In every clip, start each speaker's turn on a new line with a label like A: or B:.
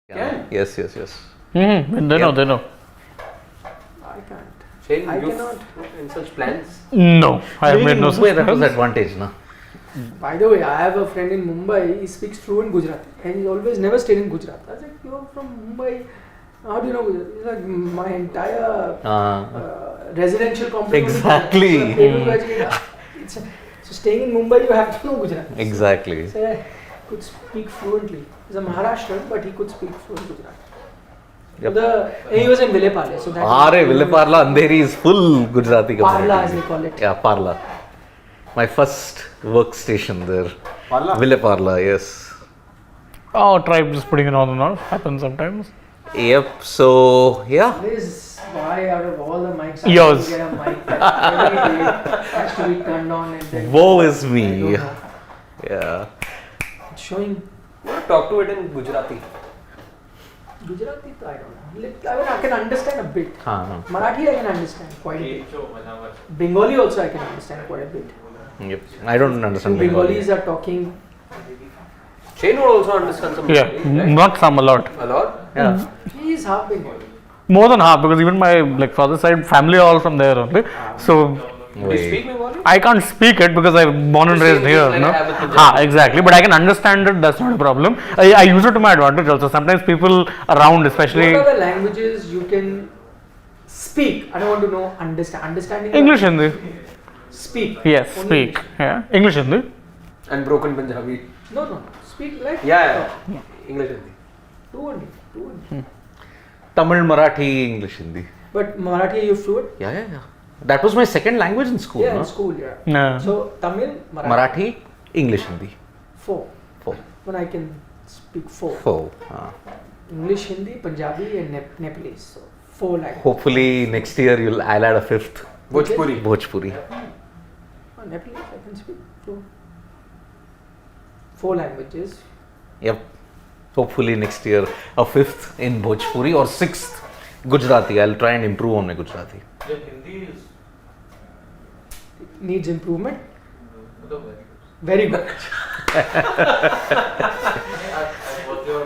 A: Can?
B: Yes.
C: They know.
A: I can't.
D: Shane,
A: I
D: you
A: cannot.
D: in such plans?
C: No, I have made no
B: Mumbai, that was
C: such
B: advantage, na?
A: By the way, I have a friend in Mumbai. He speaks fluent Gujarati, and he always never stayed in Gujarat. I was like, "You're from Mumbai. How do you know Gujarati?" He's like, "My entire residential complex."
B: Exactly.
A: So staying in Mumbai, you have to know Gujarati.
B: Exactly.
A: So I could speak fluently. He's a Maharashtrian, but he could speak fluent Gujarati.
B: Yep.
A: And he was in Villeparle, so that.
B: Villeparla, Andheri is full Gujarati community.
A: Parla, as they call it.
B: Yeah, Parla. My first workstation there.
D: Parla?
B: Villeparla, yes.
C: Oh, tribe just putting it on and off. Happens sometimes.
B: Yep, so, yeah.
A: This is why out of all the mics, I
C: Yours.
A: get a mic that every day has to be turned on and then.
B: Woe is
A: I
B: me.
A: don't know.
B: Yeah.
A: It's showing
D: Talk to it in Gujarati.
A: Gujarati, I don't know. I mean, I can understand a bit.
B: No.
A: Marathi, I can understand quite a bit. Bengali also, I can understand quite a bit.
B: Yep. I don't understand
A: Bengalis are talking.
D: Shane would also understand some
C: Yeah,
D: Bengali, right?
C: not some, a lot.
D: A lot?
B: Yeah.
A: He is half Bengali.
C: More than half, because even my father's side family are all from there only. So
D: Do you speak Bengali?
C: I can't speak it because I'm born and
D: The
C: raised
D: same
C: here.
D: thing
C: No?
D: like I have with Punjabi.
C: Exactly. But I can understand it. That's not a problem. I use it to my advantage also. Sometimes people around, especially
A: What are the languages you can speak? I don't want to know understanding.
C: English, Hindi.
A: Speak.
C: Yes,
A: Only
C: speak.
A: English.
C: Yeah, English, Hindi.
D: And broken Punjabi.
A: No. Speak like.
D: Yeah. English Hindi.
A: Two only.
B: Tamil, Marathi, English, Hindi.
A: But Marathi, you fluent?
B: Yeah. That was my second language in school,
A: Yeah,
B: no?
A: in school, yeah.
C: Yeah.
A: So Tamil,
B: Marathi, English, Hindi.
A: Four. When I can speak four. English, Hindi, Punjabi, and Nepalese. So 4 languages.
B: Hopefully next year I'll add a fifth.
D: Bhojpuri.
B: Bhojpuri.
A: Nepalese, I can speak fluent. 4 languages.
B: Yep. Hopefully next year a fifth in Bhojpuri or sixth Gujarati. I'll try and improve on my Gujarati.
E: Hindi is
A: Needs improvement.
E: very good.
A: Very good.
E: What's your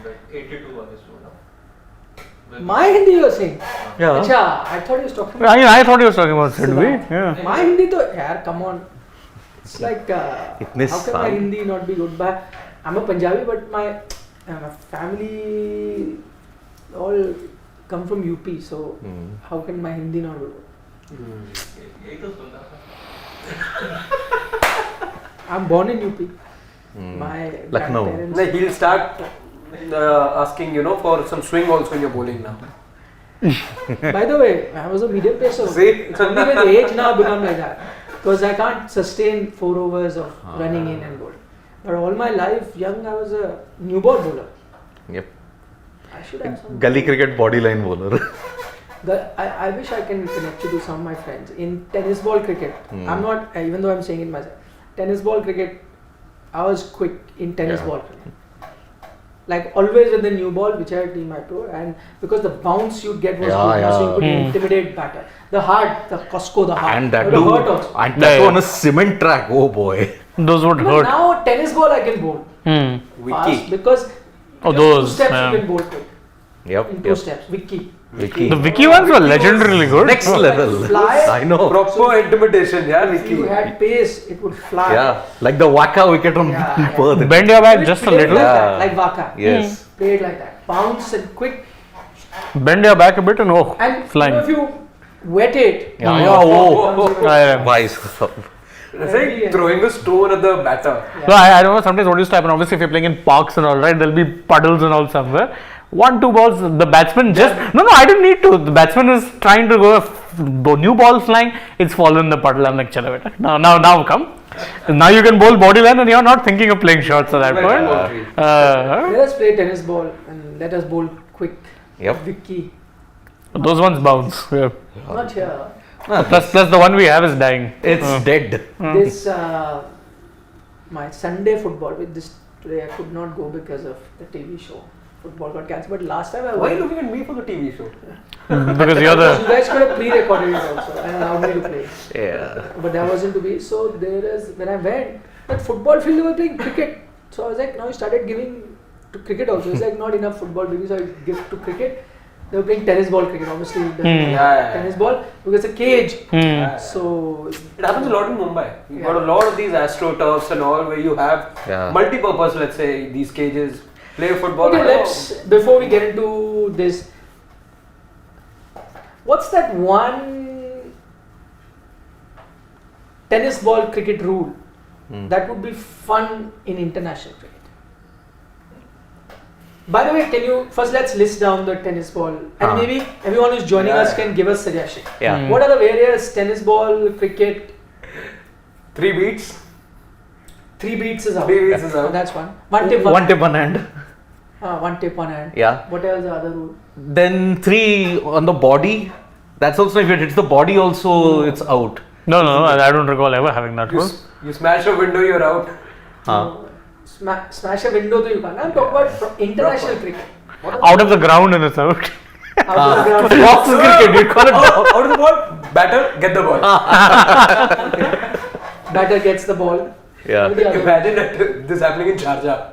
E: like 82 one is now?
A: My Hindi you are saying?
B: Yeah.
A: Acha, I thought he was talking
C: I thought he was talking about Sidvi. Yeah.
A: My Hindi to, yaar, come on. It's like, how
B: Itne
A: can my
B: saal-
A: Hindi not be good? But I'm a Punjabi, but my family all come from UP, so how can my Hindi not be good?
E: यही तो सुनना था.
A: I'm born in UP. My
B: Lucknow.
A: grandparents.
D: No, he'll start asking, for some swing also in your bowling now.
A: By the way, I was a medium pacer.
D: See?
A: It's only with age now I've become like that. Because I can't sustain 4 overs of running in and bowling. But all my life, young, I was a new ball bowler.
B: Yep.
A: I should have some.
B: Gully cricket bodyline bowler.
A: I wish I can connect you to some of my friends. In tennis ball cricket, I'm not, even though I'm saying it myself, tennis ball cricket, I was quick in tennis ball cricket. Like always with the new ball, which I had team I pro, and because the bounce you'd get was good, so you could intimidate batter. The Costco, the hard.
B: And that
A: would
B: too,
A: hurt also.
B: and that on a cement track. Oh boy.
C: Those would
A: But
C: hurt.
A: now tennis ball I can bowl fast
D: Wiki.
A: because
C: Oh,
A: just
C: those,
A: 2 steps
C: yeah.
A: you can bowl quick.
B: Yep.
A: In 2 steps, Vicky.
B: Vicky.
C: The Vicky ones were legendarily good.
B: Next level.
A: Fly.
B: I know.
D: Proper intimidation, yeah,
A: If
D: Vicky.
A: you had pace, it would fly.
B: Yeah. Like the Waka wicket on
A: Yeah.
B: Perth.
C: Bend your back
A: Played
C: just a
A: like
C: little.
A: that, like Vaka.
B: Yes.
A: Played like that. Bounce and quick.
C: Bend your back a bit and
A: And
C: flying.
A: if you wet it,
B: Yeah.
A: becomes even-
C: Yeah.
B: Wise.
D: It's like throwing a stone at the batter.
C: No, I don't know. Sometimes what used to happen, obviously, if you're playing in parks and all, right, there'll be puddles and all somewhere. 1-2 balls, the batsman just no, I didn't need to. The batsman is trying to go new ball flying. It's fallen in the puddle. I'm like, chalo beta. Now come. Now you can bowl body line, and you're not thinking of playing shots at that point.
A: Let us play tennis ball and let us bowl quick.
B: Yep.
A: Vicky.
C: Those ones bounce. Yeah.
A: Not here.
C: Plus the one we have is dying.
B: It's dead.
A: This my Sunday football with this today I could not go because of the TV show. Football got cancelled. But last time I
D: Why are you
A: went,
D: looking at me for the TV show?
C: Because you're
A: you
C: the
A: guys could have pre-recorded it also and allowed me to play.
B: Yeah.
A: But that wasn't to be. So there is when I went, that football field they were playing cricket. So I was like, now he started giving to cricket also. It's like not enough football babies are give to cricket. They were playing tennis ball cricket. Obviously, tennis ball because it's a cage. So
D: it happens a lot in Mumbai. You've got a lot of these astroturfs and all where you have multi-purpose. Let's say these cages. Play football.
A: Okay, let's before we get into this. What's that one tennis ball cricket rule that would be fun in international cricket? By the way, can you first let's list down the tennis ball and maybe everyone who's joining us can give us suggestion. What are the various tennis ball cricket?
D: 3 beats.
A: 3 beats is out.
D: 3 beats is out.
A: That's one. One tip,
B: One tip, one hand.
A: One tip, one hand.
B: Yeah.
A: What else is the other rule?
B: Then 3 on the body. That's also if it hits the body also it's out.
C: No, I don't recall ever having that rule.
D: You smash a window, you're out.
A: Smash a window, though you can't. I'm talking about international cricket.
C: Out of the ground and it's out.
A: Out of the ground.
B: Box cricket, you call it
D: Out of the ball, batter, get the ball.
A: Batter gets the ball.
B: Yeah.
D: Imagine this happening in Sharjah.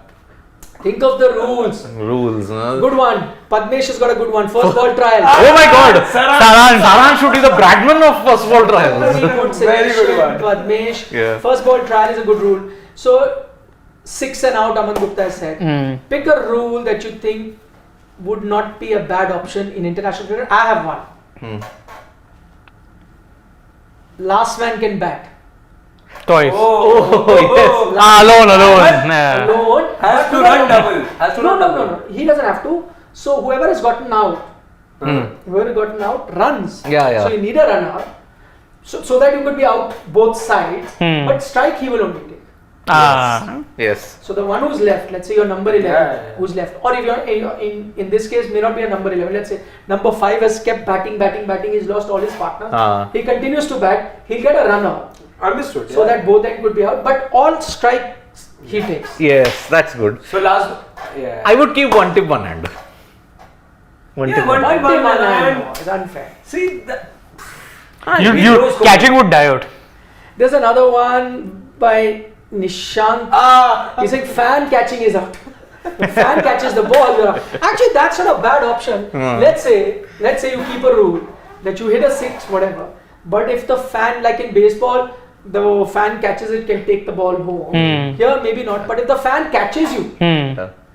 A: Think of the rules.
B: Rules.
A: Good one. Padmesh has got a good one. First ball trial.
B: Oh my god! Saran should be the Bradman of first ball trials.
A: Very good
D: Very good
A: selection,
D: one.
A: Padmesh.
B: Yeah.
A: First ball trial is a good rule. So, 6 and out, Aman Gupta has said. Pick a rule that you think would not be a bad option in international cricket. I have one. Last man can bat.
C: Twice.
B: yes.
C: Alone.
A: Alone.
D: Has to run double. Has to run double.
A: No. He doesn't have to. So whoever has gotten out, runs.
B: Yeah.
A: So you need a runner. So that you could be out both sides. But strike he will only take.
B: Yes.
A: So the one who's left, let's say you're number 11, who's left, or if you're in this case may not be a number 11. Let's say number 5 has kept batting. He's lost all his partners. He continues to bat. He'll get a runner.
D: Understood.
A: So that both ends could be out, but all strikes he takes.
B: Yes, that's good.
D: So last,
B: I would keep one tip, one hand. One tip, one hand.
A: One hand. It's unfair.
D: See that.
C: You catching would die out.
A: There's another one by Nishant. He's saying fan catching is out. The fan catches the ball, you're out. Actually, that's not a bad option. Let's say you keep a rule that you hit a 6, whatever. But if the fan, like in baseball, the fan catches it, can take the ball home. Here, maybe not. But if the fan catches you,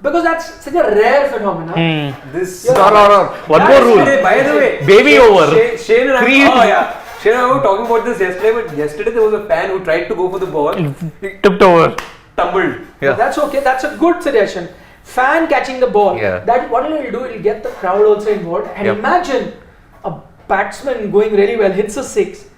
A: because that's such a rare phenomenon.
D: This.
B: No. One more rule.
D: By the way,
B: baby over.
D: Shane and I were talking about this yesterday, but yesterday there was a fan who tried to go for the ball. He
C: Tipped over.
D: tumbled.
B: Yeah.
A: That's okay. That's a good suggestion. Fan catching the ball.
B: Yeah.
A: That what it will do, it will get the crowd also involved. And imagine a batsman going really well, hits a 6,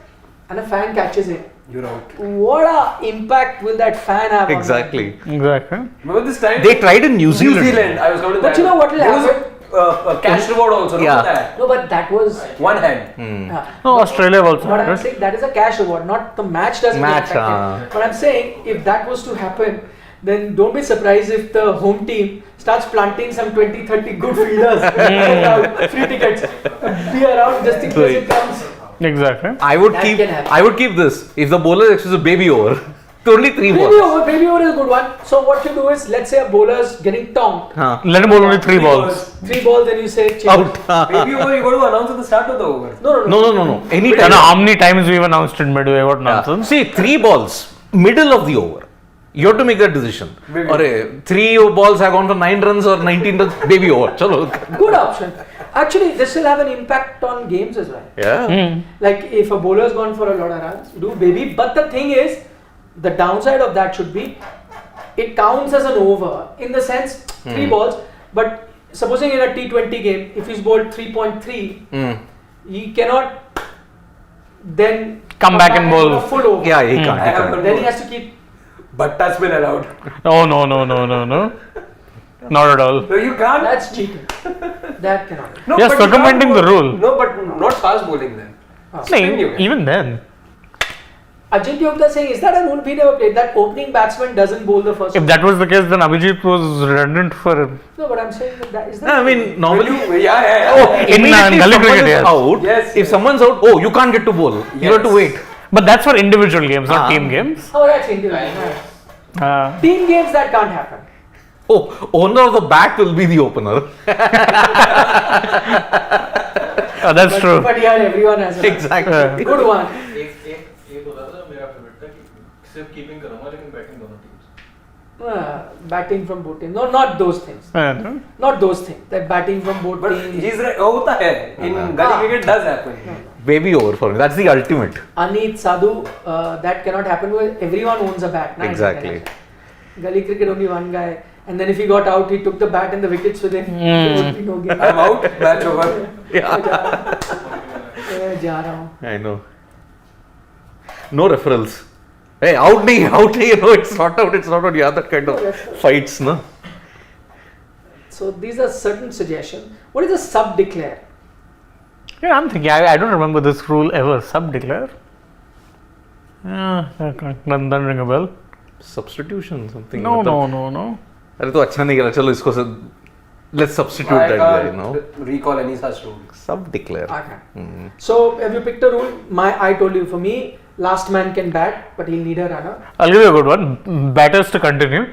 A: and a fan catches it.
D: You're out.
A: What a impact will that fan have?
B: Exactly.
D: Remember this time?
B: They tried in New Zealand.
D: I was going to that.
A: But you know what will
D: There was
A: happen?
D: a cash reward also.
B: Yeah.
D: That.
A: No, but that was.
D: One hand.
C: No, Australia also.
A: But I'm saying that is a cash reward, not the match doesn't get affected. But I'm saying if that was to happen, then don't be surprised if the home team starts planting some 20-30 good fielders, free tickets, be around just in case it comes.
C: Exactly.
B: I would keep this. If the bowler is a baby over, only 3 balls.
A: Baby over is a good one. So what you do is, let's say a bowler is getting tonked.
C: Let him bowl only 3 balls.
A: 3 balls, then you say change.
B: Out.
D: Baby over, you got to announce at the start of the over.
B: No. Any
C: I don't
B: time.
C: know how many times we've announced in midway. What nonsense.
B: See, 3 balls, middle of the over. You have to make that decision. Or 3 balls have gone for 9 runs or 19 runs, baby over. Chalo.
A: Good option. Actually, this will have an impact on games as well.
B: Yeah.
A: Like if a bowler has gone for a lot of runs, do baby. But the thing is, the downside of that should be, it counts as an over in the sense 3 balls. But supposing in a T20 game, if he's bowled 3.3, he cannot then
C: Come back and bowl
A: a full over.
B: Yeah, he can't.
A: Then he has to keep.
D: But that's been allowed.
C: Oh no. Not at all.
D: So you can't.
A: That's cheating. That cannot.
D: No,
C: Yes,
D: but you
C: circumventing
D: can't
C: the rule.
D: No, but not fast bowling then.
C: Even then.
A: Ajinkya Gupta saying, is that a rule we never played? That opening batsman doesn't bowl the first.
C: If that was the case, then Abhijit was redundant for him.
A: No, but I'm saying that is that.
B: I mean, normally.
C: In
B: Immediately if
C: gully
B: someone
C: cricket,
B: is
C: yes.
B: out,
D: Yes,
B: if someone's out, you can't get to bowl. You have to wait.
C: But that's for individual games, not team games.
A: Oh, that's individual. Nice. Team games that can't happen.
B: Oh, owner of the bat will be the opener.
C: That's true.
A: But yeah, everyone has a
B: Exactly.
A: good one.
E: एक होता था मेरा favourite था कि सिर्फ keeping करूंगा लेकिन batting दोनों teams
A: Batting from both teams. No, not those things. Not those things. That batting from both
D: But
A: teams.
D: he's right. होता है. In gully cricket does happen.
B: Baby over for me. That's the ultimate.
A: Aneet, Sadhu, that cannot happen because everyone owns a bat. Na?
B: Exactly.
A: Gully cricket, only one guy. And then if he got out, he took the bat and the wickets with him. There would be no game.
D: I'm out. Match over.
A: जा रहा हूँ.
B: I know. No referrals. Hey, out nahi, you know, it's not out. Yeah, that kind of fights, no?
A: So these are certain suggestions. What is a sub-declare?
C: Yeah, I'm thinking. I don't remember this rule ever. Sub-declare. Doesn't ring a bell.
B: Substitution, something.
C: No.
B: अरे तो अच्छा नहीं करा चलो इसको से let's substitute
D: I
B: that guy, you know.
D: can't recall any such rule.
B: Sub declare.
A: Okay. So have you picked a rule? I told you, for me, last man can bat, but he'll need a runner.
C: I'll give you a good one. Batters to continue.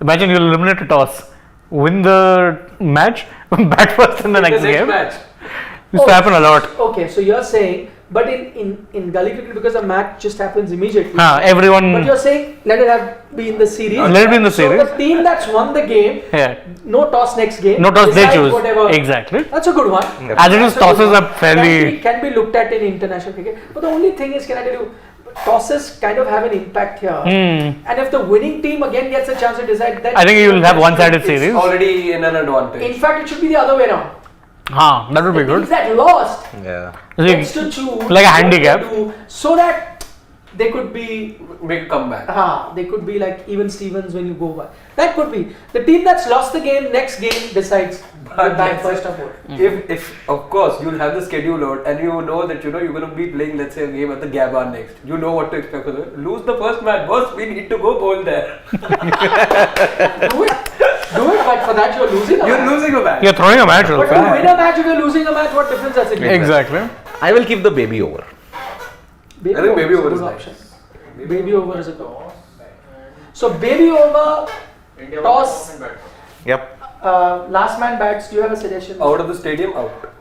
C: Imagine you'll eliminate a toss, win the match, bat first in the next game.
D: match.
C: This will happen a lot.
A: Okay, so you're saying, but in gully cricket, because the match just happens immediately.
C: Everyone.
A: But you're saying, let it be in the series.
C: Let it be in the series.
A: So the team that's won the game, no toss next game.
C: No toss, they
A: decide
C: choose.
A: Whatever.
C: Exactly.
A: That's a good one.
B: Yep.
C: As it is, tosses are fairly.
A: Can be looked at in international cricket. But the only thing is, can I tell you, tosses kind of have an impact here. And if the winning team again gets a chance to decide that,
C: I think you will have one-sided
D: It's
C: series.
D: already in an advantage.
A: in fact, it should be the other way around.
C: That would be
A: The teams
C: good.
A: that lost
B: Yeah.
A: gets to choose
C: Like a
A: what
C: handicap.
A: to do so that they could be
D: Make a comeback.
A: they could be like even Stevens when you go by. That could be the team that's lost the game. Next game decides
D: But
A: back
D: let's
A: first
D: say-
A: of all.
D: If of course you'll have the schedule out and you know that you're going to be playing, let's say, a game at the Gabba next. You know what to expect for the lose the first match. Boss, we need to go bowl there.
A: Do it, but for that you're losing.
D: You're losing a match.
C: You're throwing a match
A: But
C: also.
A: to win a match, if you're losing a match, what difference does it make?
C: Exactly.
B: I will keep the baby over.
A: Baby
D: I think baby
A: is a
D: over
A: good
D: is nice.
A: option. Baby over is a good option. So baby over,
E: India
A: Toss.
E: and bat.
B: Yep.
A: last man bats. Do you have a suggestion?
D: Out of the stadium, out.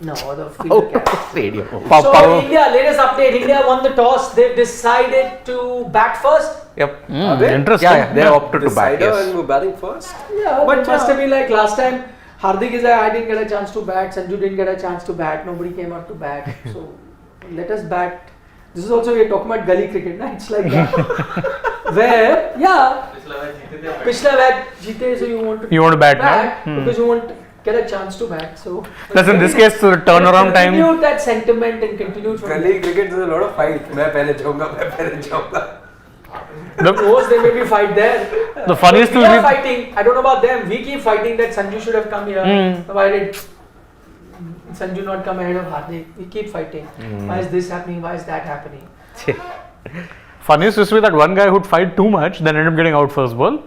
A: No, the fielder catch.
B: Stadium.
A: So India, latest update. India won the toss. They've decided to bat first.
B: Yep.
C: Interesting.
B: Yeah, they opted to bat.
D: Decider
B: Yes.
D: and we're batting first.
A: Yeah, but must have been like last time. Hardik is like, I didn't get a chance to bat. Sanju didn't get a chance to bat. Nobody came out to bat. So let us bat. This is also we're talking about gully cricket, na? It's like that. Where, yeah,
E: पिछला match जीते थे
A: पिछला match जीते, so you want to
C: bat now?
A: because you won't get a chance to bat. So
C: Plus, in this case, the turnaround time.
A: Continue that sentiment and continue from
D: Gully cricket, there's a lot of fight. मैं पहले जाऊंगा.
A: those there may be fight there.
C: The funniest
A: we
C: will
A: are
C: be.
A: fighting. I don't know about them. We keep fighting that Sanju should have come here. Why did Sanju not come ahead of Hardik? We keep fighting. Why is this happening? Why is that happening?
C: Funniest is that one guy who'd fight too much, then ended up getting out first ball.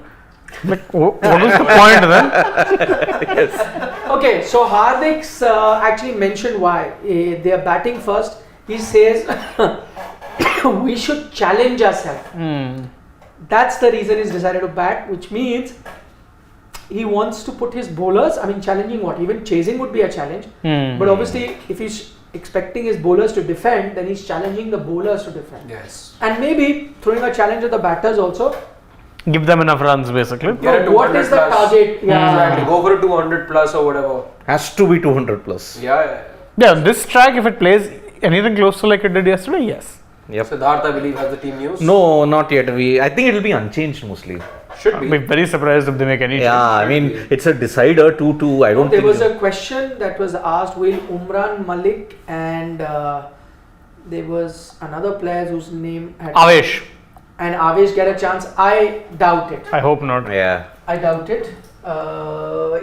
C: Like, what was the point then?
A: Okay, so Hardik's actually mentioned why they are batting first. He says we should challenge ourselves. That's the reason he's decided to bat, which means he wants to put his bowlers. I mean, challenging what? Even chasing would be a challenge. But obviously, if he's expecting his bowlers to defend, then he's challenging the bowlers to defend.
D: Yes.
A: And maybe throwing a challenge at the batters also.
C: Give them enough runs, basically.
D: Get a
A: So what
D: 200
A: is the
D: plus.
A: target?
D: Exactly. Go for a 200 plus or whatever.
B: Has to be 200 plus.
D: Yeah.
C: Yeah, this track, if it plays anything close to like it did yesterday, yes.
B: Yep.
D: Siddharth, I believe, has the team news.
B: No, not yet. I think it will be unchanged mostly.
D: Should
C: I'd
D: be.
C: be very surprised if they make any
B: Yeah, I mean, it's a decider 2-2. I don't
A: There
B: think.
A: was a question that was asked, will Umran Malik and there was another player whose name had
C: Avesh.
A: and Avesh get a chance. I doubt it.
C: I hope not.
B: Yeah.
A: I doubt it.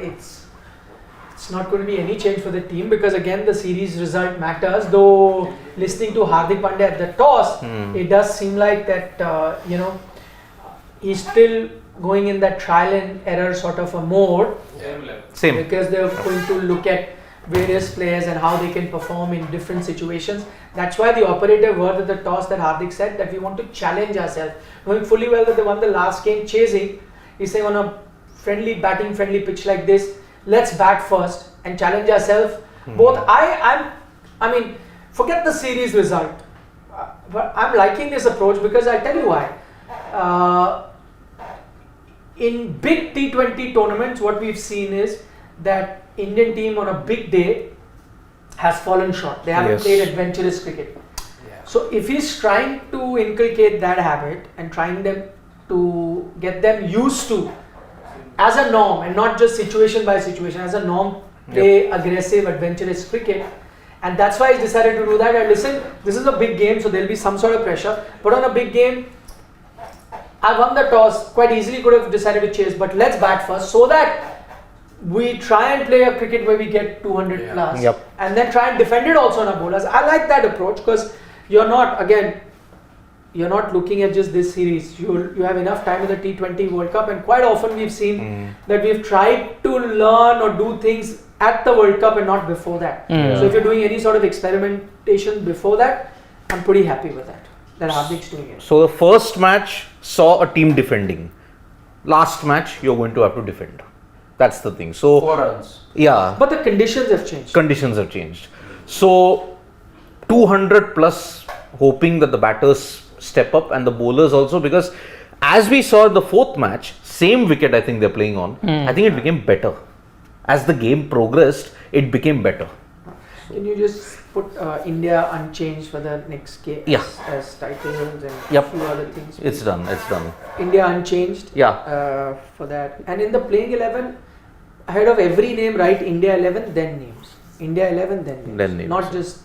A: It's not going to be any change for the team because again the series result matters. Though listening to Hardik Pandya at the toss, it does seem like that he's still going in that trial and error sort of a mode.
B: Same.
A: Because they're going to look at various players and how they can perform in different situations. That's why the operative word at the toss that Hardik said that we want to challenge ourselves. Knowing fully well that they won the last game chasing, he's saying on a batting friendly pitch like this, let's bat first and challenge ourselves. Both I mean, forget the series result, but I'm liking this approach because I'll tell you why. In big T20 tournaments, what we've seen is that Indian team on a big day has fallen short. They haven't played adventurous cricket. So if he's trying to inculcate that habit and trying them to get them used to, as a norm and not just situation by situation, as a norm, play aggressive, adventurous cricket, and that's why he's decided to do that. And listen, this is a big game, so there'll be some sort of pressure. But on a big game, I won the toss, quite easily could have decided to chase, but let's bat first so that we try and play a cricket where we get 200 plus, and then try and defend it also on our bowlers. I like that approach because you're not looking at just this series. You have enough time in the T20 World Cup, and quite often we've seen that we've tried to learn or do things at the World Cup and not before that. So if you're doing any sort of experimentation before that, I'm pretty happy with that Hardik's doing it.
B: So the first match saw a team defending. Last match, you're going to have to defend. That's the thing. So
D: 4 runs.
B: Yeah.
A: But the conditions have changed.
B: Conditions have changed. So 200 plus, hoping that the batters step up and the bowlers also, because as we saw in the fourth match, same wicket I think they're playing on, I think it became better. As the game progressed, it became better.
A: Can you just put India Unchanged for the next game as titles and a few other things?
B: It's done.
A: India Unchanged. For that. And in the playing 11, ahead of every name, write India 11, then names. India 11, then names. Not just...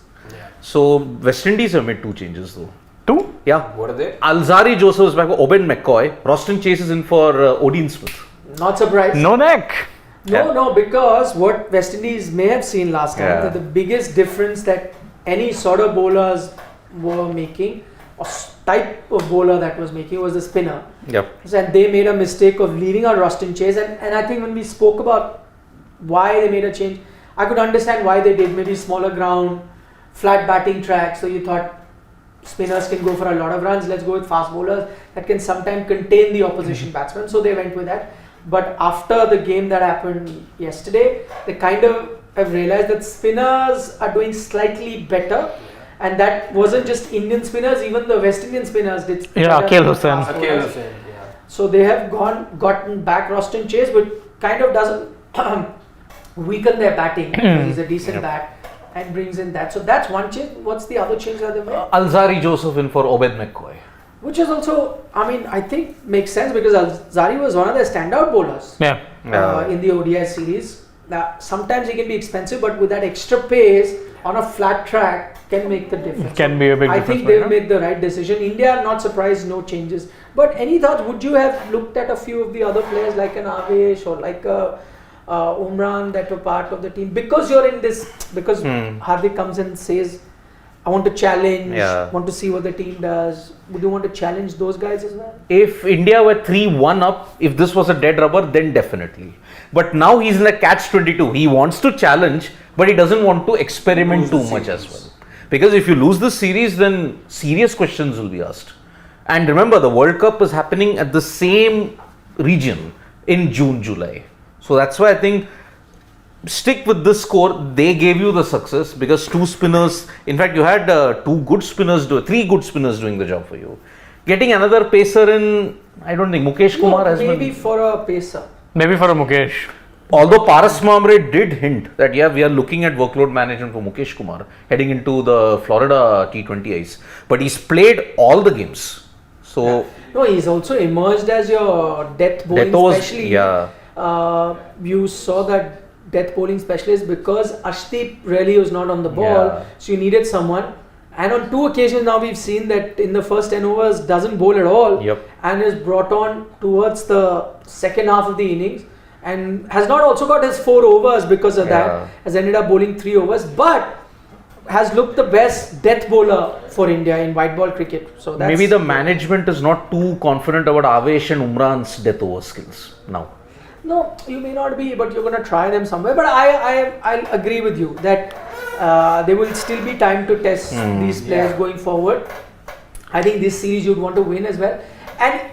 B: So, West Indies have made 2 changes though.
C: 2?
B: Yeah.
D: What are they?
B: Alzari Joseph is back for Oben McCoy. Roston Chase is in for Odin Smith.
A: Not surprised.
C: No neck.
A: No, because what West Indies may have seen last time, that the biggest difference that any sort of bowlers were making, or type of bowler that was making, was the spinner. And they made a mistake of leaving out Roston Chase, and I think when we spoke about why they made a change, I could understand why they did. Maybe smaller ground, flat batting track, so you thought spinners can go for a lot of runs, let's go with fast bowlers that can sometimes contain the opposition batsman, so they went with that. But after the game that happened yesterday, they kind of have realized that spinners are doing slightly better, and that wasn't just Indian spinners, even the West Indian spinners did.
C: Akil Hussain.
A: So they have gotten back Roston Chase, but kind of doesn't weaken their batting. He's a decent bat and brings in that. So that's one change. What's the other change that they made?
B: Alzari Joseph in for Obed McCoy.
A: Which is also, I think makes sense because Alzari was one of their standout bowlers in the ODI series. Now, sometimes he can be expensive, but with that extra pace on a flat track can make the difference.
C: Can be a big difference.
A: I think they've made the right decision. India, not surprised, no changes. But any thoughts? Would you have looked at a few of the other players like an Avesh or like a Umran that were part of the team? Because you're in this, because Hardik comes and says, I want to challenge, want to see what the team does. Would you want to challenge those guys as well?
B: If India were 3-1 up, if this was a dead rubber, then definitely. But now he's in a catch-22. He wants to challenge, but he doesn't want to experiment too much as well. Because if you lose this series, then serious questions will be asked. And remember, the World Cup is happening at the same region in June, July. So that's why I think stick with this score. They gave you the success because 2 spinners, in fact you had 3 good spinners doing the job for you. Getting another pacer in, I don't think Mukesh Kumar has
A: maybe
B: been,
A: for a pacer.
C: Maybe for a Mukesh.
B: although Paras Mamre did hint that we are looking at workload management for Mukesh Kumar heading into the Florida T20Is, but he's played all the games. So
A: no, he's also emerged as your death bowling specialist. You saw that death bowling specialist because Ashdeep really was not on the ball, so you needed someone. And on 2 occasions now we've seen that in the first 10 overs doesn't bowl at all and is brought on towards the second half of the innings and has not also got his 4 overs because of that, has ended up bowling 3 overs, but has looked the best death bowler for India in white ball cricket. So that's
B: maybe the management is not too confident about Avesh and Umran's death over skills now.
A: No, you may not be, but you're going to try them somewhere. But I'll agree with you that there will still be time to test these players going forward. I think this series you'd want to win as well. And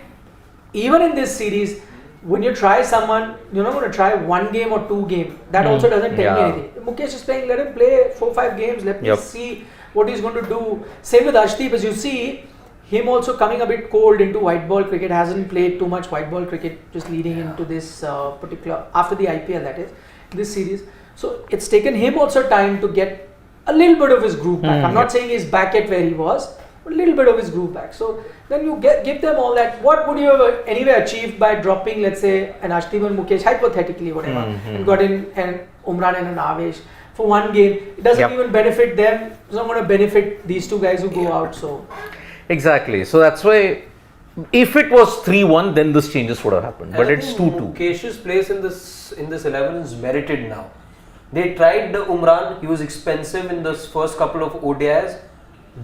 A: even in this series, when you try someone, you're not going to try one game or two games. That also doesn't tell me
B: Yeah.
A: anything. Mukesh is playing, let him play 4-5 games. Let me
B: Yep.
A: see what he's going to do. Same with Arshdeep, as you see, him also coming a bit cold into white ball cricket, hasn't played too much white ball cricket, just leading into this particular, after the IPL that is, this series. So it's taken him also time to get a little bit of his groove back. I'm not saying he's back at where he was, but a little bit of his groove back. So then you give them all that. What would you have anyway achieved by dropping, let's say, an Arshdeep and Mukesh, hypothetically, whatever, and got in an Umran and an Avesh for one game? It doesn't even benefit them. It's not going to benefit these two guys who go out. So
B: Exactly. So that's why, if it was 3-1, then this changes would have happened. But it's 2-2.
D: Mukesh's place in this 11 is merited now. They tried the Umran. He was expensive in the first couple of ODIs.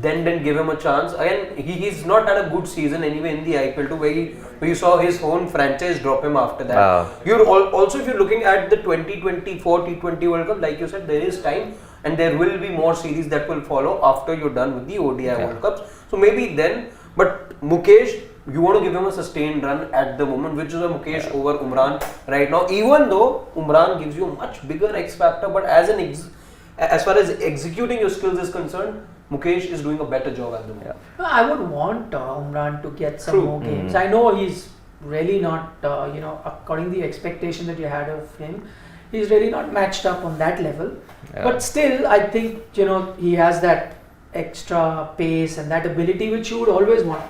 D: Then didn't give him a chance. Again, he's not had a good season anyway in the IPL too, where you saw his own franchise drop him after that. You're also, if you're looking at the 2024 T20 World Cup, like you said, there is time and there will be more series that will follow after you're done with the ODI World Cups. So maybe then, but Mukesh, you want to give him a sustained run at the moment, which is a Mukesh over Umran right now. Even though Umran gives you a much bigger X factor, but as far as executing your skills is concerned, Mukesh is doing a better job at the moment.
A: I would want Umran to get some more games. I know he's really not, according to the expectation that you had of him, he's really not matched up on that level. But still, I think, he has that extra pace and that ability which you would always want.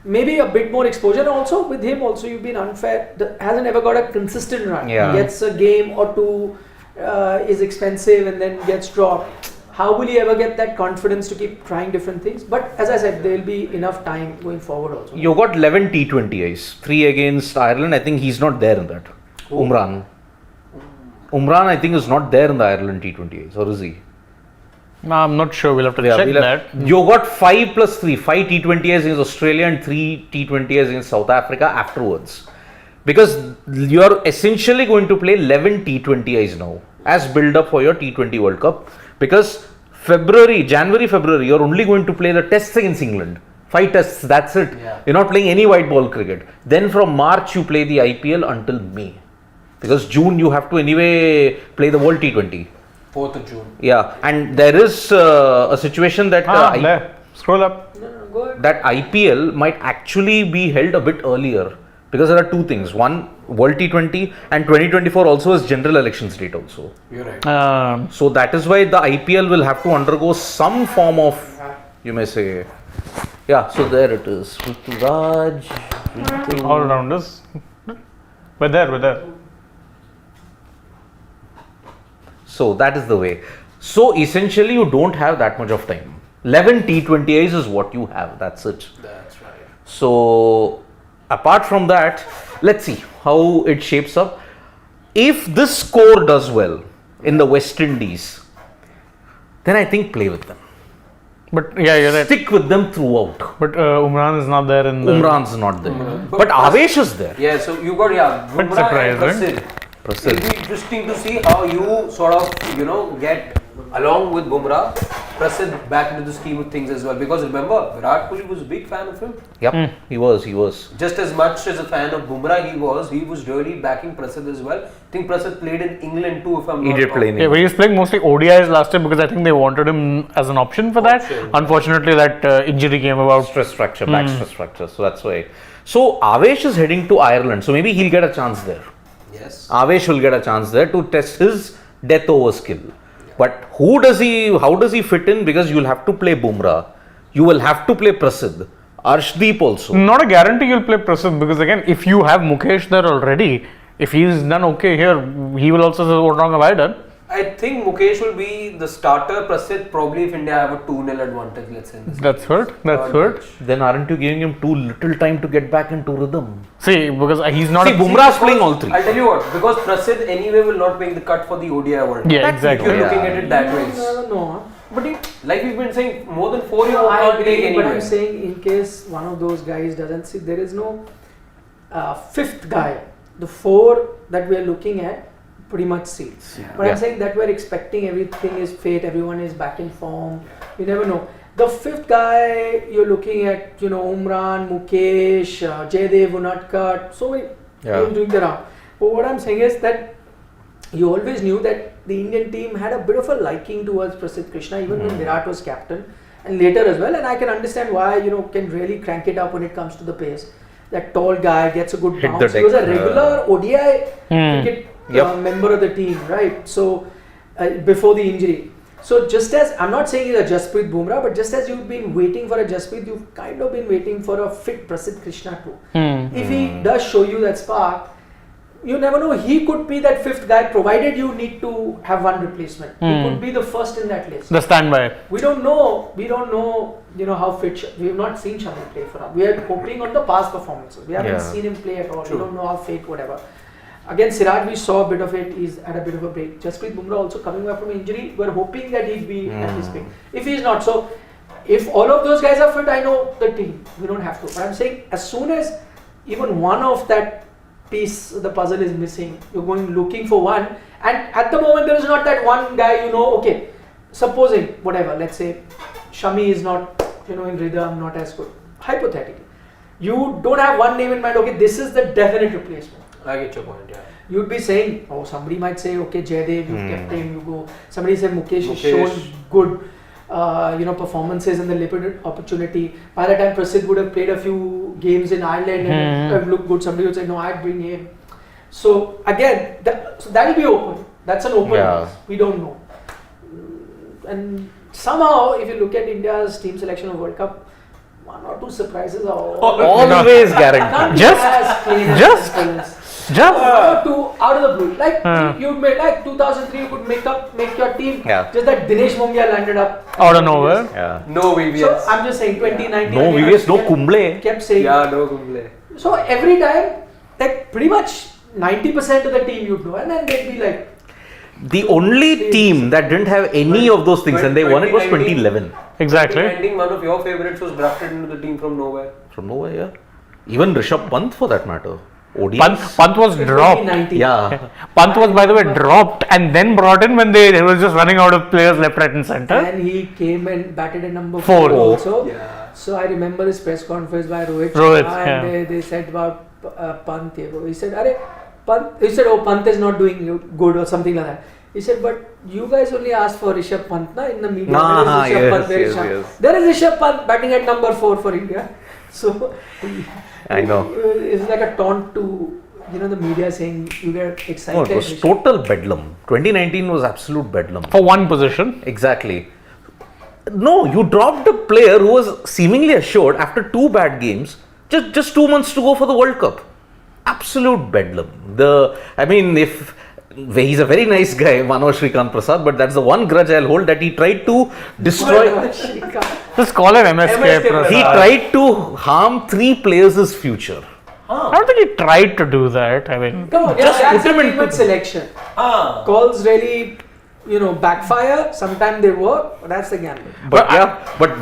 A: Maybe a bit more exposure. And also with him, also you've been unfair. Hasn't ever got a consistent run. He gets a game or two, is expensive and then gets dropped. How will he ever get that confidence to keep trying different things? But as I said, there will be enough time going forward also.
B: You got 11 T20Is, 3 against Ireland. I think he's not there in that. Umran, I think, is not there in the Ireland T20Is, or is he?
C: No, I'm not sure. We'll have to check that.
B: You got 5 plus 3, 5 T20Is against Australia and 3 T20Is against South Africa afterwards. Because you are essentially going to play 11 T20Is now as build up for your T20 World Cup. Because January, February, you're only going to play the tests against England. 5 tests, that's it. You're not playing any white ball cricket. Then from March, you play the IPL until May. Because June, you have to anyway play the World T20.
D: 4th of June.
B: Yeah, and there is a situation that
C: there. Scroll up.
A: Go ahead.
B: That IPL might actually be held a bit earlier. Because there are two things. One, World T20, and 2024 also is general elections date also.
D: You're right.
B: So that is why the IPL will have to undergo some form of, you may say, so there it is. Raj,
C: All around us. We're there.
B: So that is the way. So essentially you don't have that much of time. 11 T20Is is what you have. That's it.
D: That's right.
B: So apart from that, let's see how it shapes up. If this score does well in the West Indies, then I think play with them.
C: But you're right.
B: Stick with them throughout.
C: But Umran is not there in the...
B: Umran's not there. But Avesh is there.
D: Yeah, so you got,
C: But
D: Umrah and
B: Prasidh.
D: It'll be interesting to see how you sort of, get along with Bumrah, Prasidh back into the scheme of things as well. Because remember, Virat Kohli was a big fan of him.
B: Yep, he was.
D: Just as much as a fan of Bumrah he was really backing Prasidh as well. I think Prasidh played in England too, if I'm not wrong.
B: He did play in
C: Yeah, but he was playing mostly ODIs last year because I think they wanted him as an option for that. Unfortunately, that injury came about.
B: Stress fracture, back stress fracture. So that's why. So Avesh is heading to Ireland. So maybe he'll get a chance there.
D: Yes.
B: Avesh will get a chance there to test his death over skill. But how does he fit in? Because you'll have to play Bumrah. You will have to play Prasidh. Arshdeep also.
C: Not a guarantee you'll play Prasidh because again, if you have Mukesh there already, if he's done okay here, he will also say, what wrong have I done?
D: I think Mukesh will be the starter. Prasidh probably if India have a 2-0 advantage, let's say.
C: That's hurt.
B: Then aren't you giving him too little time to get back into rhythm?
C: See, because he's not...
B: Bumrah's playing all three.
D: I'll tell you what, because Prasidh anyway will not make the cut for the ODI World Cup.
C: Yeah, exactly.
D: If you're looking at it that way.
A: No. But
D: like we've been saying, more than 4 years
A: I
D: can't take
A: agree, but
D: anywhere.
A: I'm saying in case one of those guys doesn't see, there is no fifth guy. The 4 that we are looking at pretty much seats. But I'm saying that we're expecting everything is fate, everyone is back in form. You never know. The 5th guy you're looking at, Umran, Mukesh, Jaydev, Unatkat. So
B: Yeah.
A: He was doing the round. But what I'm saying is that you always knew that the Indian team had a bit of a liking towards Prasidh Krishna, even when Virat was captain, and later as well. And I can understand why, can really crank it up when it comes to the pace. That tall guy gets a good
B: Hit the
A: bounce. He
B: deck.
A: was a regular ODI cricket
B: Yep.
A: member of the team, right? So before the injury. So just as, I'm not saying he's a Jasprit Bumrah, but just as you've been waiting for a Jasprit, you've kind of been waiting for a fit Prasidh Krishna too. If he does show you that spark, you never know, he could be that fifth guy, provided you need to have one replacement. He could be the first in that list.
C: The standby.
A: We don't know, how fit, we have not seen Shami play for us. We are hoping on the past performances. We haven't seen him play at all. We don't know how fit, whatever. Against Siraj, we saw a bit of it. He's had a bit of a break. Jasprit Bumrah also coming back from injury. We're hoping that he'd be at his peak. If he's not, so if all of those guys are fit, I know the team. We don't have to. But I'm saying, as soon as even one of that piece of the puzzle is missing, you're going looking for one. And at the moment, there is not that one guy. Okay, supposing whatever. Let's say Shami is not, in rhythm, not as good. Hypothetically, you don't have one name in mind. Okay, this is the definite replacement.
D: I get your point, yeah.
A: You'd be saying, somebody might say, okay, Jaydev, you've kept him, you go. Somebody said Mukesh has shown good, performances in the limited opportunity. By the time Prasidh would have played a few games in Ireland and have looked good, somebody would say, no, I'd bring him. So again, that'll be open. That's an open race. We don't know. And somehow, if you look at India's team selection of World Cup, one or two surprises are
B: always guaranteed.
C: Just
A: one or two out of the blue. Like you made, like 2003, you could make your team. Just that Dinesh Mongia landed up
C: out of nowhere.
D: No VVS.
A: So I'm just saying 2019.
B: No VVS, no Kumble.
A: Kept saying.
D: No Kumble.
A: So every time, like pretty much 90% of the team you'd know, and then they'd be like.
B: The only team that didn't have any of those things and they won it was 2011.
C: Exactly.
D: 2019, one of your favorites was drafted into the team from nowhere.
B: From nowhere, yeah. Even Rishabh Pant for that matter. ODI.
C: Pant was dropped.
A: 2019.
B: Yeah.
C: Pant was, by the way, dropped and then brought in when they was just running out of players left, right, and center.
A: And he came and batted at number
C: 4
A: also.
D: Yeah.
A: So I remember his press conference by Rohit. And they said about Pant. He said, Pant. He said, Pant is not doing good or something like that. He said, but you guys only asked for Rishabh Pant in the media. There is Rishabh Pant batting at number 4 for India. So
B: I know.
A: It's like a taunt to the media saying you get excited.
B: No, it was total bedlam. 2019 was absolute bedlam.
C: For one position.
B: Exactly. No, you dropped a player who was seemingly assured after 2 bad games, just 2 months to go for the World Cup. Absolute bedlam. He's a very nice guy, Manoj Shrikant Prasad, but that's the one grudge I'll hold, that he tried to destroy.
C: Just call him MSK Prasad.
B: He tried to harm 3 players' future.
C: I don't think he tried to do that. I mean,
A: come on,
B: just
A: that's
B: put him in
A: with selection. Calls really, backfire. Sometimes they work, but that's the gamble.
B: But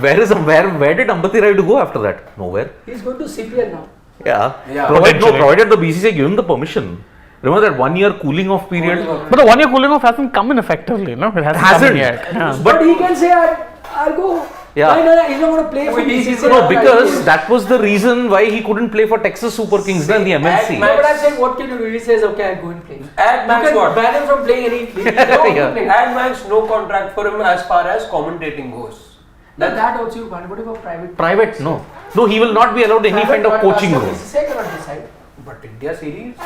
B: where did Ambati Rayudu go after that? Nowhere.
A: He's going to CPL now.
B: Yeah. Provided the BCCI give him the permission. Remember that 1 year cooling off period?
C: But the 1 year cooling off hasn't come in effectively, no? It hasn't come in yet. Yeah.
A: But he can say, I'll go.
B: Yeah.
A: No, he's not going to play for BCCI.
B: No, because that was the reason why he couldn't play for Texas Super Kings in the MLC.
A: No, but I'm saying, what can you do? He says, okay, I'll go and play.
D: Ad Max what?
A: Ban him from playing any league.
D: Ad Max, no contract for him as far as commentating goes.
A: That also you can't. What about private?
B: Private, no. No, he will not be allowed any kind of coaching role.
A: BCCI cannot decide.
D: But India series?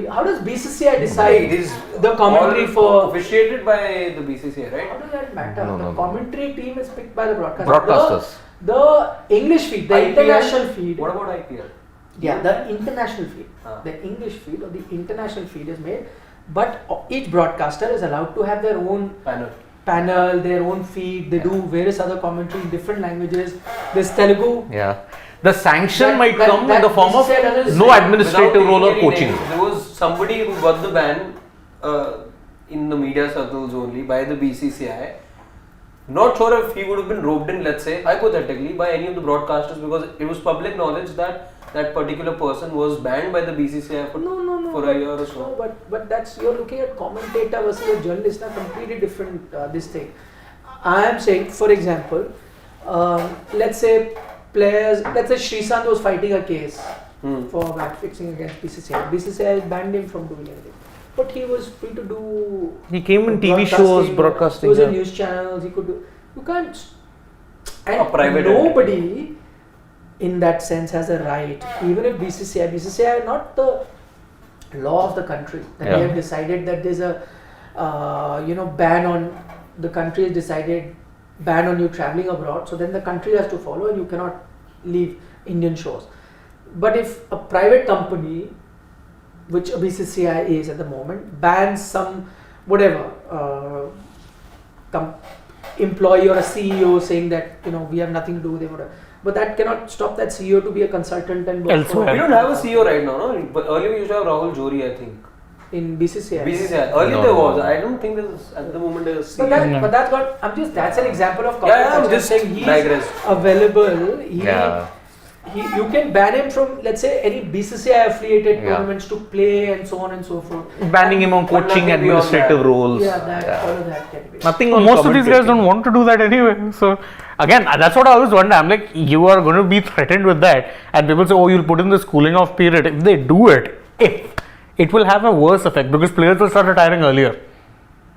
A: How does BCCI decide
D: It is
A: the commentary for
D: officiated by the BCCI, right?
A: How does that matter?
B: No,
A: The commentary team is picked by the
B: Broadcasters.
A: The English feed, the
D: IPL?
A: international feed.
D: What about IPL?
A: Yeah, the international feed. The English feed or the international feed is made, but each broadcaster is allowed to have their own panel, their own feed. They do various other commentary in different languages. There's Telugu.
B: Yeah. The sanction might come in the form of no administrative role or coaching.
D: There was somebody who got the ban in the media circles only by the BCCI. Not sure if he would have been roped in, let's say, hypothetically, by any of the broadcasters, because it was public knowledge that that particular person was banned by the BCCI for a year or so.
A: No, but that's, you're looking at commentator versus a journalist, a completely different this thing. I am saying, for example, let's say Shrishant was fighting a case for match fixing against BCCI. BCCI banned him from doing anything. But he was free to do.
B: He came in TV shows, broadcasting.
A: He was in
B: yeah.
A: news channels. He could do. You can't. And
D: A private
A: nobody, in that sense, has a right. Even if BCCI are not the law of the country. That
B: Yeah.
A: they have decided that there's a, ban on. The country has decided ban on you traveling abroad. So then the country has to follow, and you cannot leave Indian shores. But if a private company, which a BCCI is at the moment, bans some whatever employee or a CEO saying that we have nothing to do with it, whatever. But that cannot stop that CEO to be a consultant and work
C: Elsewhere.
D: We don't have a CEO right now, no? But earlier we used to have Rahul Jori, I think.
A: in BCCI.
D: BCCI. Earlier
B: No.
D: there was. I don't think there's at the moment there's a CEO.
A: But that's got. That's an example of corporate
D: Yeah, I'm
A: culture.
D: just
A: saying he's
D: digressed.
A: available.
B: Yeah.
A: You can ban him from, let's say, any BCCI affiliated
B: Yeah.
A: tournaments to play and so on and so forth.
B: Banning him on
D: But nothing
B: coaching,
D: beyond
B: administrative
D: that.
B: roles.
A: Yeah, all of that can be.
B: Nothing on
C: Most of these guys
B: commentating.
C: don't want to do that anyway. So again, that's what I always wonder. I'm like, you are going to be threatened with that, and people say, oh, you'll put in this cooling off period. If they do it, it will have a worse effect because players will start retiring earlier.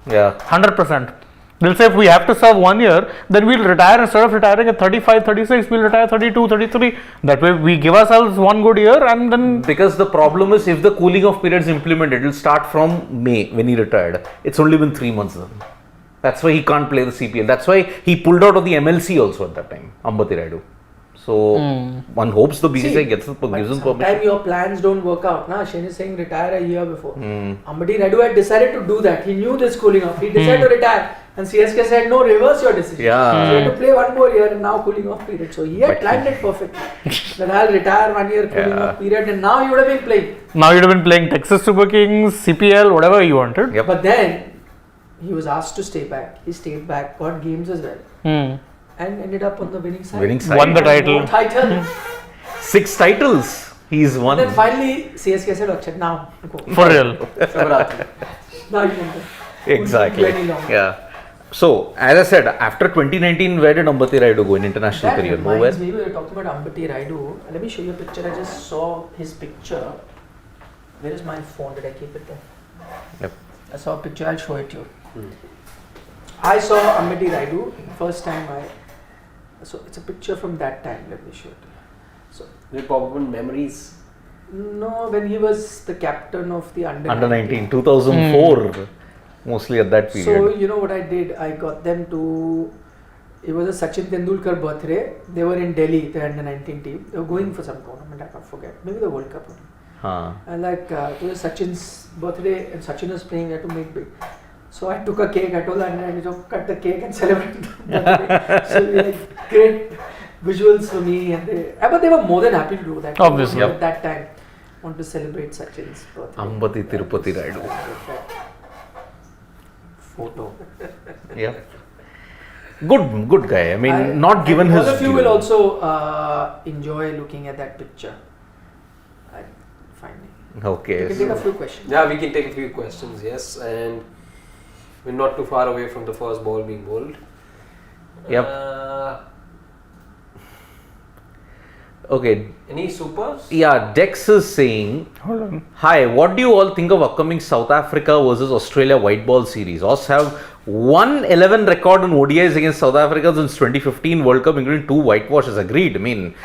B: Yeah.
C: 100%. They'll say if we have to serve 1 year, then we'll retire. Instead of retiring at 35, 36, we'll retire 32, 33. That way we give ourselves 1 good year and then.
B: Because the problem is, if the cooling off period is implemented, it will start from May when he retired. It's only been 3 months then. That's why he can't play the CPL. That's why he pulled out of the MLC also at that time, Ambati Rayudu. So one hopes the BCCI gives him permission.
A: Sometimes your plans don't work out. Shane is saying retire a year before. Ambati Rayudu had decided to do that. He knew this cooling off. He decided to retire. And CSK said, no, reverse your decision.
B: Yeah.
A: So he had to play 1 more year and now cooling off period. So he had planned it perfectly. That I'll retire 1 year cooling off period, and now he would have been playing.
C: Now you'd have been playing Texas Super Kings, CPL, whatever you wanted.
B: Yep.
A: But then he was asked to stay back. He stayed back, got games as well, and ended up on the winning side.
B: Winning side.
C: Won the title.
A: More title.
B: 6 titles he's won.
A: And then finally CSK said, "Achha, now go."
C: For real.
A: Now you can go.
B: Exactly.
A: Wouldn't be any longer.
B: Yeah. So, as I said, after 2019, where did Ambati Rayudu go in international
A: That
B: career?
A: reminds
B: Nowhere.
A: me, we were talking about Ambati Rayudu. Let me show you a picture. I just saw his picture. Where is my phone? Did I keep it there?
B: Yep.
A: I saw a picture. I'll show it to you. I saw Ambati Rayudu first time. So it's a picture from that time. Let me show it to you. So
D: They pop up in memories.
A: no, when he was the captain of the
B: Under 19, 2004. Mostly at that period.
A: So you know what I did? I got them to. It was a Sachin Tendulkar birthday. They were in Delhi, the under 19 team. They were going for some tournament. I can't forget. Maybe the World Cup. And it was Sachin's birthday, and Sachin was playing. I had to make big. So I took a cake. I told them, cut the cake and celebrate the birthday. So like great visuals for me, and but they were more than happy to do that.
C: Obviously.
A: At that time, want to celebrate Sachin's birthday.
B: Ambati Tirupati Rayudu.
A: Photo.
B: Yeah. Good guy. I mean, not given
A: all
B: his.
A: All of you
B: due.
A: will also enjoy looking at that picture. I find it. We
B: Okay.
A: can take a few questions.
D: Yeah, we can take a few questions, yes, and we're not too far away from the first ball being bowled.
B: Yep. Okay.
D: Any supers?
B: Yeah, Dex is saying,
C: Hold on.
B: hi, what do you all think of upcoming South Africa versus Australia white ball series? Aus have 111 record in ODIs against South Africa since 2015 World Cup, including 2 whitewashes. Agreed. I mean,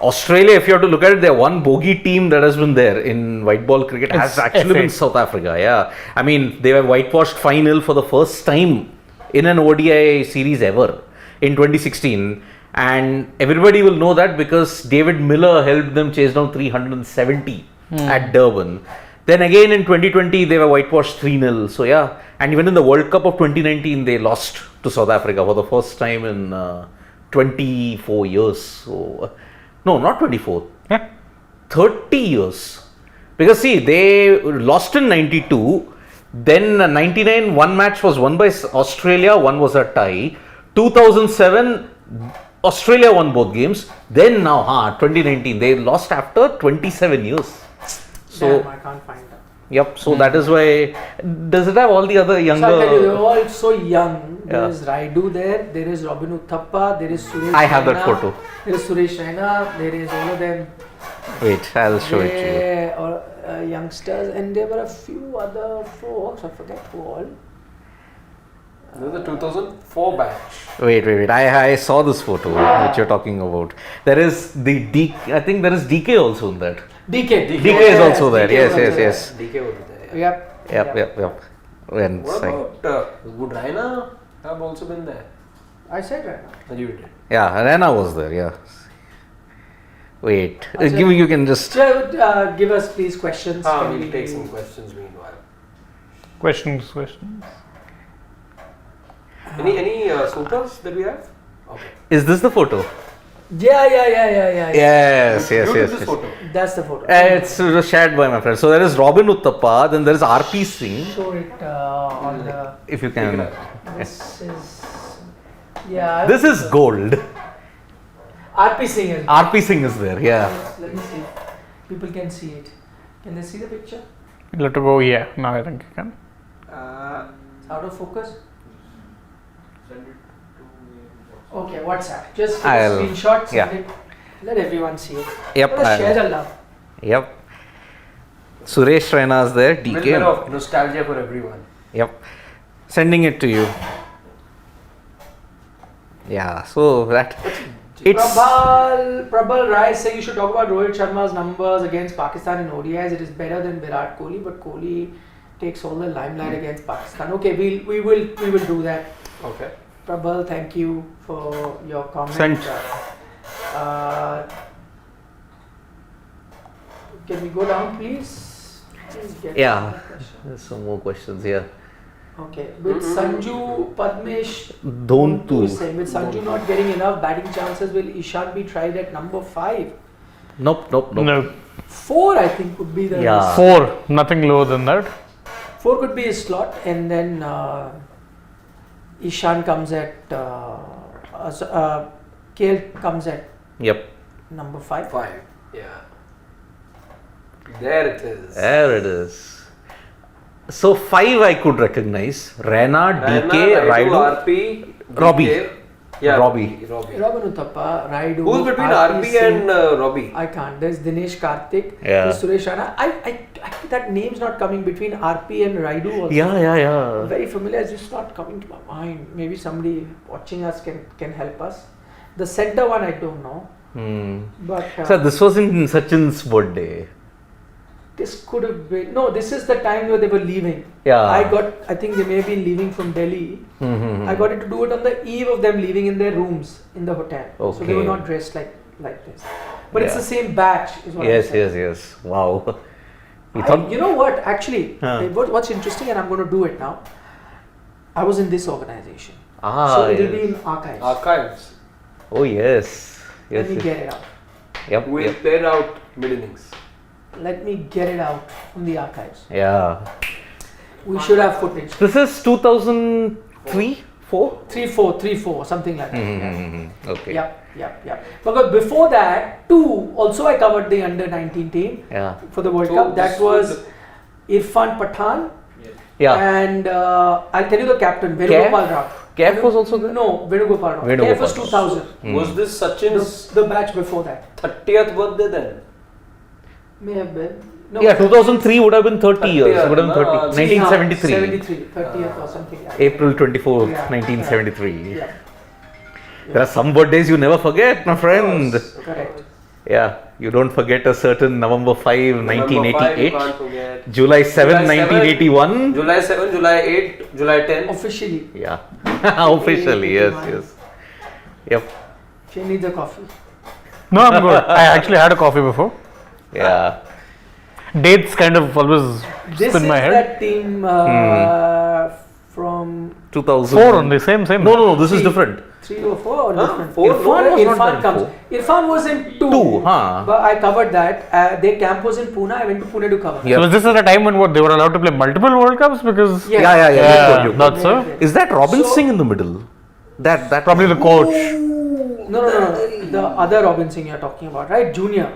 B: Australia, if you have to look at it, their one bogey team that has been there in white ball cricket has
C: It's
B: actually
C: FA.
B: been South Africa. Yeah. I mean, they were whitewashed final for the first time in an ODI series ever in 2016. And everybody will know that because David Miller helped them chase down 370 at Durban. Then again in 2020, they were whitewashed 3-0. So yeah, and even in the World Cup of 2019, they lost to South Africa for the first time in 24 years. So, no, not 24, 30 years. Because see, they lost in 92. Then 99, one match was won by Australia, one was a tie. 2007, Australia won both games. Then now, 2019, they lost after 27 years. So,
A: Damn, I can't find that.
B: yep. So that is why. Does it have all the other younger?
A: So I tell you, they're all so young. There
B: Yeah.
A: is Rayudu there is Robin Uthappa, there is Suresh
B: I have that
A: Raina,
B: photo.
A: There is Suresh Raina, there is all of them.
B: Wait, I'll show it to you.
A: They are youngsters, and there were a few other folks. I forget who all.
D: This is the 2004 batch.
B: Wait. I saw this photo which you're talking about. There is the I think there is DK also in that.
A: DK.
B: DK is also there. Yes.
D: DK would be there.
A: Yep.
B: When
D: What about would Raina have also been there?
A: I said right now.
D: You did.
B: yeah, Rana was there. Yeah. Wait,
A: Achha.
B: you can just.
A: So, give us please questions. Can
D: We'll
A: we-
D: take some questions meanwhile.
C: Questions.
D: Any supers that we have? Okay.
B: Is this the photo?
A: Yeah.
B: Yes.
D: You took this photo.
A: That's the photo.
B: It's shared by my friend. So there is Robin Uthappa, then there is RP Singh.
A: Show it on the.
B: If you can.
A: This is. Yeah.
B: This is gold.
A: RP Singh is.
B: RP Singh is there. Yeah.
A: Let me see. People can see it. Can they see the picture?
C: Let it go. Yeah. Now I think you can.
A: It's out of focus.
E: Send it to me.
A: Okay, WhatsApp. Just take
B: I'll-
A: a screenshot. Send
B: yeah.
A: it. Let everyone see it.
B: Yep.
A: Let us share the love.
B: Yep. Suresh Raina is there.
D: Little bit
B: DK.
D: of nostalgia for everyone.
B: Yep. Sending it to you. Yeah. So that. It's.
A: Prabal Rai is saying you should talk about Rohit Sharma's numbers against Pakistan in ODIs. It is better than Virat Kohli, but Kohli takes all the limelight against Pakistan. Okay, we will do that.
D: Okay.
A: Prabal, thank you for your comment.
B: Sent.
A: Can we go down, please? Please get
B: Yeah.
A: another question.
B: There's some more questions here.
A: Okay, with Sanju Padmesh
B: Don't
A: Dontu
B: do.
A: is saying, with Sanju not getting enough batting chances, will Ishan be tried at number 5?
B: Nope.
C: No.
A: 4, I think, would be the
B: Yeah.
C: 4. Nothing lower than that.
A: 4 could be his slot, and then Ishan comes at KL comes at
B: Yep.
A: number 5.
D: 5. Yeah. There it is.
B: There it is. So 5 I could recognize. Rana, DK, Rayudu,
D: RP,
B: Robbie.
D: DK. Yeah,
B: Robbie.
A: Robin Uthappa, Rayudu.
D: Who's between RP
A: Singh.
D: and Robbie?
A: I can't. There's Dinesh Karthik.
B: Yeah.
A: There's Suresh Raina. I that name's not coming between RP and Rayudu also.
B: Yeah.
A: Very familiar. It's just not coming to my mind. Maybe somebody watching us can help us. The center one I don't know. But
B: So this was in Sachin's birthday.
A: this could have been this is the time where they were leaving.
B: Yeah.
A: I think they may have been leaving from Delhi. I got it to do it on the eve of them leaving in their rooms in the hotel. So they were
B: Okay.
A: not dressed like this. But it's
B: Yeah.
A: the same batch is what I'm saying.
B: Yes. Wow.
A: You know what? Actually,
B: Huh.
A: what's interesting, and I'm going to do it now. I was in this organization,
B: Ah,
A: so it will
B: yes.
A: be in archives.
D: Archives.
B: Oh yes.
A: Let me get it out.
B: Yep.
D: We'll clear out mid innings.
A: Let me get it out from the archives.
B: Yeah.
A: We should have footage.
B: This is 2003, 4.
A: 3-4, something like that.
B: Mm-hmm. Okay.
A: Yep. Because before that, 2 also I covered the under 19 team
B: Yeah.
A: for the World
D: So
A: Cup. That
D: this
A: was Irfan Pathan
B: Yeah.
A: and I'll tell you the captain, Venugopal Rao.
B: Kef was also there?
A: No, Venugopal Rao.
B: Venugopal
A: Kef was
B: Rao.
A: 2000.
D: Was this Sachin's
A: The batch before that.
D: 30th birthday then?
A: May have been. No,
B: Yeah, 2003 would have been 30 years.
D: 30,
B: Would have been 30.
D: no,
B: 1973.
A: 73, 30th or something like that.
B: April 24th,
A: Yeah.
B: 1973.
A: Yeah,
B: There are some birthdays you never forget, my friend.
A: correct.
B: Yeah, you don't forget a certain November 5,
D: November 5, you
B: 1988,
D: can't forget.
B: July 7,
D: July 7,
B: 1981.
D: July 7, July 8, July 10.
A: Officially,
B: Yeah, officially, yes. Yep,
A: she needs a coffee.
C: No, I'm good. I actually had a coffee before.
B: yeah.
C: Dates kind of always
A: This
C: spin
A: is
C: my head.
A: that team from
B: 2000.
C: 4 only, same.
B: No, this is different.
A: 3 or 4 or
D: Huh?
A: different?
D: 4?
B: Irfan was not
A: Irfan
B: there in
A: comes.
B: 4.
A: Irfan was in 2.
B: 2, huh?
A: But I covered that. Their camp was in Pune. I went to Pune to cover.
B: Yeah.
C: So was this at a time when they were allowed to play multiple World Cups? Because
A: Yeah.
B: Yeah.
C: Yeah,
B: You-
C: that's so.
B: Is that Robin
A: So-
B: Singh in the middle? That
C: Probably the coach.
A: No. The other Robin Singh you're talking about, right? Junior.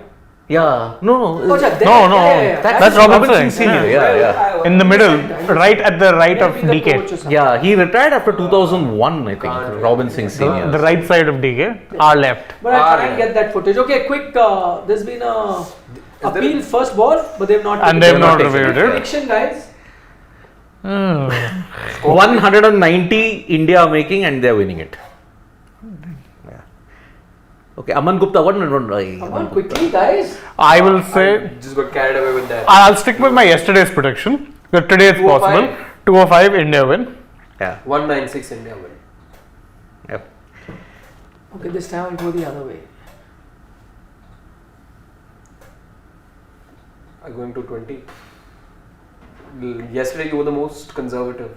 B: Yeah. No.
A: Oh, yeah,
C: No, no,
A: yeah.
C: that's Robinson
B: Robinson Senior. Yeah.
C: in the middle, right at the right of
A: Maybe the coach or
C: DK.
A: something.
B: Yeah. He retired after 2001, I think.
D: Can't
B: Robin Singh Senior.
C: The right side of DK, our left.
A: But I'll try and
D: yeah.
A: get that footage. Okay, quick. There's been a appeal first ball, but they've not.
C: And
A: taken
C: they've
A: it.
C: not
B: taken
C: reviewed
B: it.
C: it.
A: Prediction, guys.
B: 190 India are making and they're winning it. Yeah. Okay, Aman Gupta, what?
A: Come on, quickly, guys.
C: I will say,
D: Just got carried away with that.
C: I'll stick with my yesterday's prediction. But today it's
D: 205.
C: possible. 205 India win.
B: Yeah.
D: 196 India win.
B: Yep.
A: Okay, this time I'll go the other way.
D: I'm going to 20. Yesterday you were the most conservative.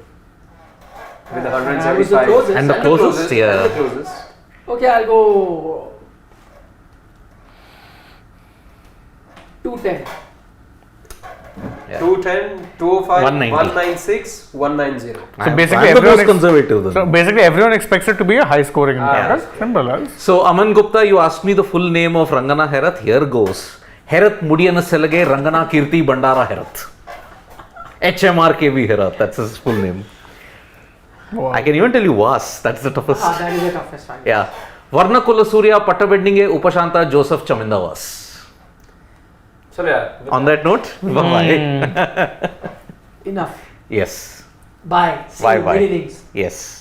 D: With
A: And I was the
D: 175.
A: closest.
B: And the closest, yeah.
D: And the closest.
A: Okay, I'll go 210.
B: Yeah.
D: 210, 205,
B: 190.
D: 196, 190.
C: So basically
B: I'm the
C: everyone
B: most conservative. Then.
C: So basically everyone expects it to be a high scoring encounter. Simple as.
B: So Aman Gupta, you asked me the full name of Rangana Herath. Here goes. Herath Mudiyana Selage Rangana Kirti Bandara Herath. HMRKV Herath. That's his full name.
C: Wow.
B: I can even tell you Was. That's the toughest.
A: That is the toughest one.
B: Yeah. Varna Kulasurya Pattabedninge Upashanta Joseph Chaminda Was.
D: So yeah.
B: On that note, bye bye.
A: Enough.
B: Yes.
A: Bye. See
B: Bye
A: you.
B: bye.
A: Good innings.
B: Yes.